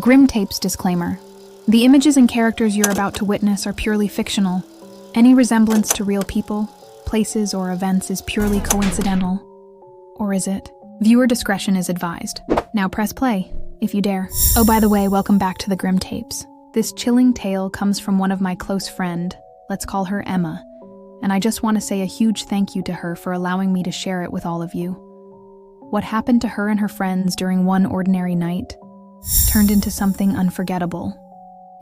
Grim Tapes disclaimer. The images and characters you're about to witness are purely fictional. Any resemblance to real people, places, or events is purely coincidental. Or is it? Viewer discretion is advised. Now press play, if you dare. Oh, by the way, welcome back to the Grim Tapes. This chilling tale comes from one of my close friend, let's call her Emma, and I just want to say a huge thank you to her for allowing me to share it with all of you. What happened to her and her friends during one ordinary night turned into something unforgettable.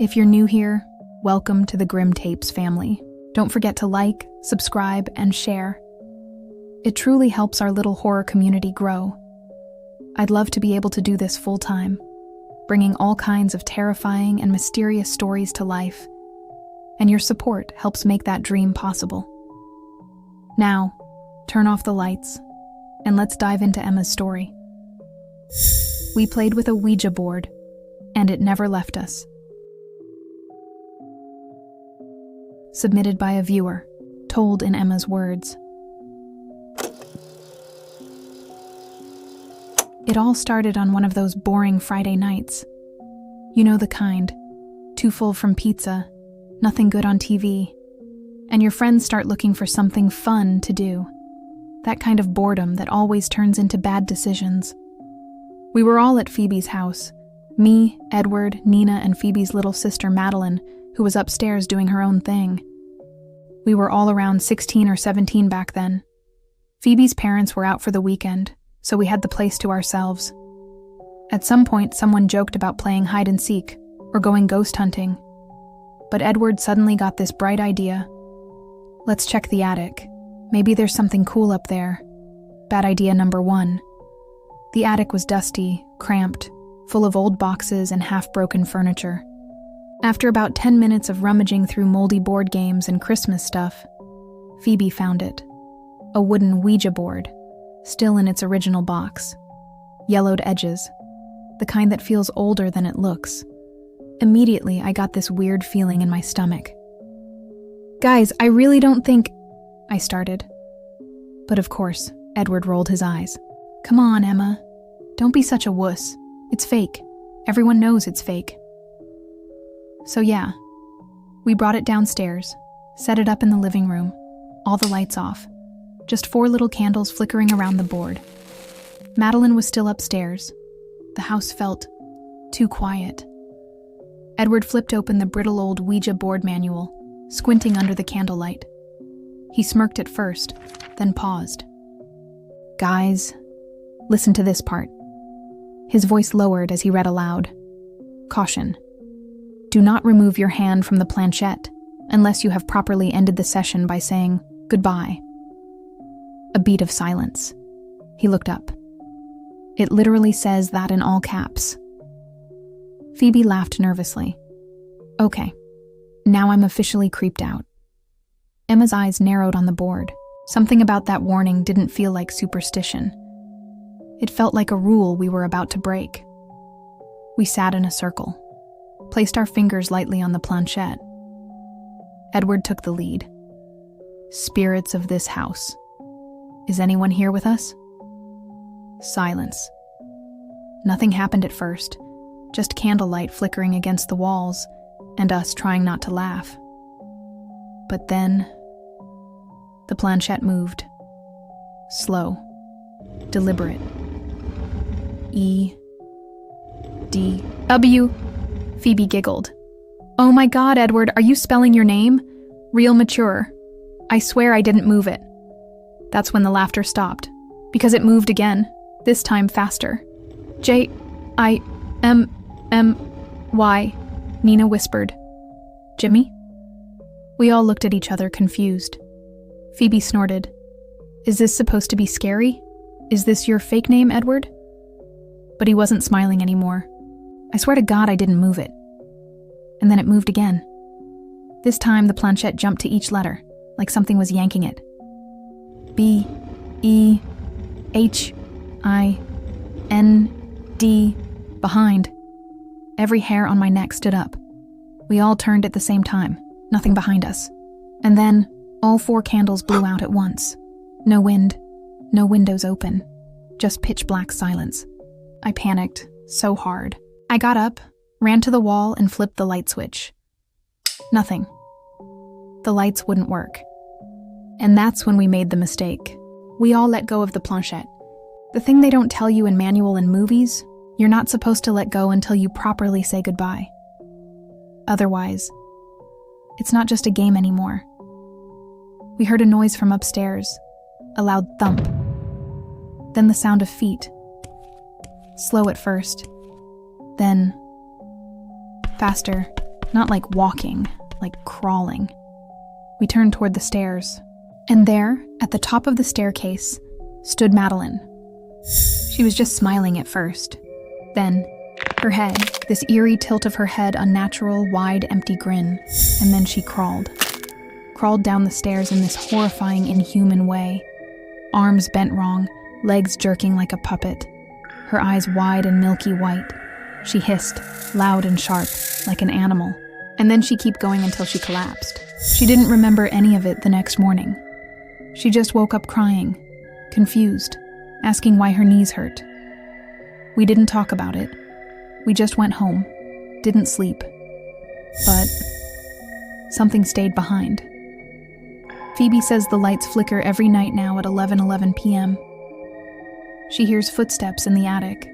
If you're new here, welcome to the Grim Tapes family. Don't forget to like, subscribe, and share. It truly helps our little horror community grow. I'd love to be able to do this full-time, bringing all kinds of terrifying and mysterious stories to life, and your support helps make that dream possible. Now, turn off the lights, and let's dive into Emma's story. We played with a Ouija board, and it never left us. Submitted by a viewer, told in Emma's words. It all started on one of those boring Friday nights. You know the kind. Too full from pizza, nothing good on TV, and your friends start looking for something fun to do. That kind of boredom that always turns into bad decisions. We were all at Phoebe's house. Me, Edward, Nina, and Phoebe's little sister Madeline, who was upstairs doing her own thing. We were all around 16 or 17 back then. Phoebe's parents were out for the weekend, so we had the place to ourselves. At some point, someone joked about playing hide and seek or going ghost hunting. But Edward suddenly got this bright idea. Let's check the attic. Maybe there's something cool up there. Bad idea number one. The attic was dusty, cramped, full of old boxes and half-broken furniture. After about 10 minutes of rummaging through moldy board games and Christmas stuff, Phoebe found it. A wooden Ouija board, still in its original box. Yellowed edges, the kind that feels older than it looks. Immediately, I got this weird feeling in my stomach. Guys, I really don't think... I started. But of course, Edward rolled his eyes. Come on, Emma. Don't be such a wuss. It's fake. Everyone knows it's fake. So yeah, we brought it downstairs, set it up in the living room, all the lights off, just 4 little candles flickering around the board. Madeline was still upstairs. The house felt too quiet. Edward flipped open the brittle old Ouija board manual, squinting under the candlelight. He smirked at first, then paused. Guys, listen to this part. His voice lowered as he read aloud. Caution. Do not remove your hand from the planchette unless you have properly ended the session by saying goodbye. A beat of silence. He looked up. It literally says that in all caps. Phoebe laughed nervously. Okay, now I'm officially creeped out. Emma's eyes narrowed on the board. Something about that warning didn't feel like superstition. It felt like a rule we were about to break. We sat in a circle, placed our fingers lightly on the planchette. Edward took the lead. Spirits of this house. Is anyone here with us? Silence. Nothing happened at first, just candlelight flickering against the walls, and us trying not to laugh. But then, the planchette moved. Slow. Deliberate. E-D-W. Phoebe giggled. Oh my God, Edward, are you spelling your name? Real mature. I swear I didn't move it. That's when the laughter stopped, because it moved again, this time faster. J-I-M-M-Y, Nina whispered. Jimmy? We all looked at each other, confused. Phoebe snorted. Is this supposed to be scary? Is this your fake name, Edward? But he wasn't smiling anymore. I swear to God I didn't move it. And then it moved again. This time the planchette jumped to each letter, like something was yanking it. B-E-H-I-N-D, behind. Every hair on my neck stood up. We all turned at the same time, nothing behind us. And then, all 4 candles blew out at once. No wind, no windows open, just pitch black silence. I panicked so hard. I got up, ran to the wall and flipped the light switch. Nothing. The lights wouldn't work. And that's when we made the mistake. We all let go of the planchette. The thing they don't tell you in manual and movies, you're not supposed to let go until you properly say goodbye. Otherwise, it's not just a game anymore. We heard a noise from upstairs, a loud thump. Then the sound of feet. Slow at first. Then faster, not like walking, like crawling. We turned toward the stairs. And there, at the top of the staircase, stood Madeline. She was just smiling at first. Then, her head, this eerie tilt of her head, unnatural, wide, empty grin. And then she crawled. Crawled down the stairs in this horrifying, inhuman way. Arms bent wrong, legs jerking like a puppet. Her eyes wide and milky white. She hissed, loud and sharp, like an animal. And then she kept going until she collapsed. She didn't remember any of it the next morning. She just woke up crying, confused, asking why her knees hurt. We didn't talk about it. We just went home, didn't sleep. But something stayed behind. Phoebe says the lights flicker every night now at 11:11 p.m. She hears footsteps in the attic.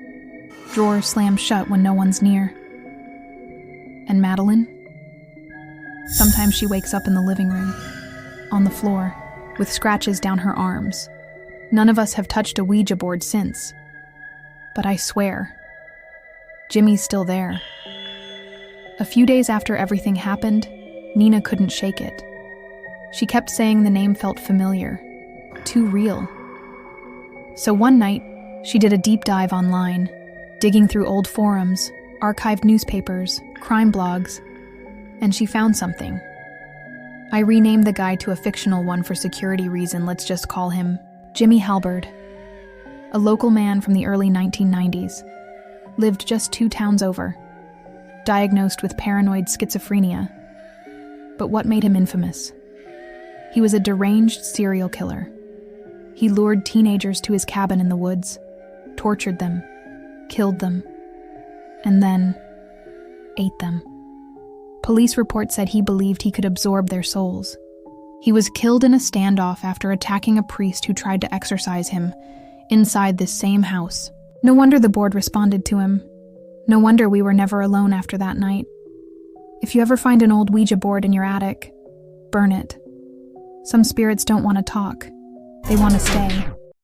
Drawers slam shut when no one's near. And Madeline? Sometimes she wakes up in the living room, on the floor, with scratches down her arms. None of us have touched a Ouija board since. But I swear, Jimmy's still there. A few days after everything happened, Nina couldn't shake it. She kept saying the name felt familiar, too real. So one night, she did a deep dive online, digging through old forums, archived newspapers, crime blogs, and she found something. I renamed the guy to a fictional one for security reason. Let's just call him Jimmy Halberd. A local man from the early 1990s. Lived just 2 towns over. Diagnosed with paranoid schizophrenia. But what made him infamous? He was a deranged serial killer. He lured teenagers to his cabin in the woods, tortured them, killed them, and then ate them. Police reports said he believed he could absorb their souls. He was killed in a standoff after attacking a priest who tried to exorcise him inside this same house. No wonder the board responded to him. No wonder we were never alone after that night. If you ever find an old Ouija board in your attic, burn it. Some spirits don't want to talk. They want to stay.